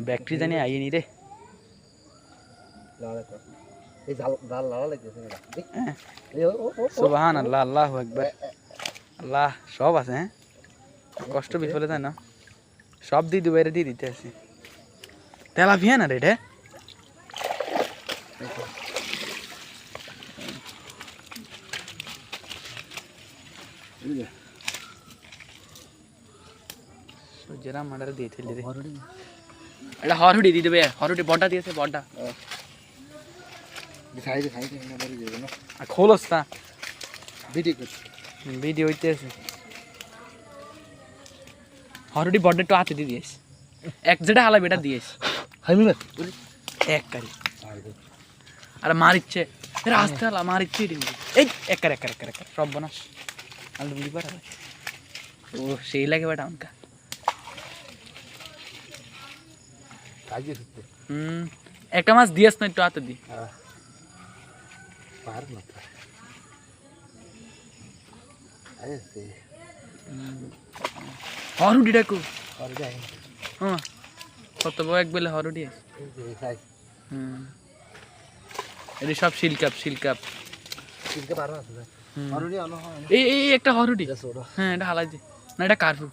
ব্যাকটেরি জানি আইনি রে সুবহানাল্লাহ আল্লাহু আকবার আল্লাহ সব আছে হ্যাঁ কষ্ট বিফলে যায় না সব দিয়ে দুবাইরে দিয়ে দিতে আছে তেলাপিয়া না রে এটা সজরা মাডার দিয়েছিল রে এটা হরহুডি দিয়ে দেবে হরহুডি বড়টা দিয়েছে বড়টা দিখাই না বড় দিয়ে না আর খোলস না ভিডিও হইতেছে হরহুডি বড়টা একটু হাতে দিয়ে দিয়েছে এক যেটা হালা বেটা দিয়েছে হাইমি না এক কারি আরে মারিচ্ছে রাস্তা হালা মারিচ্ছে এই এক সব বনাস আলু বুঝি পারা ও সেই লাগে বেটা আমাকে একটা মাছ দিয়েছ না একটু হাতে দি হরুডি ডাকু হ্যাঁ কত বড় এক বেলে হরুডি এটা সব শিলকাপ এই একটা হরুডি হ্যাঁ এটা হালাই দি না এটা কার্পু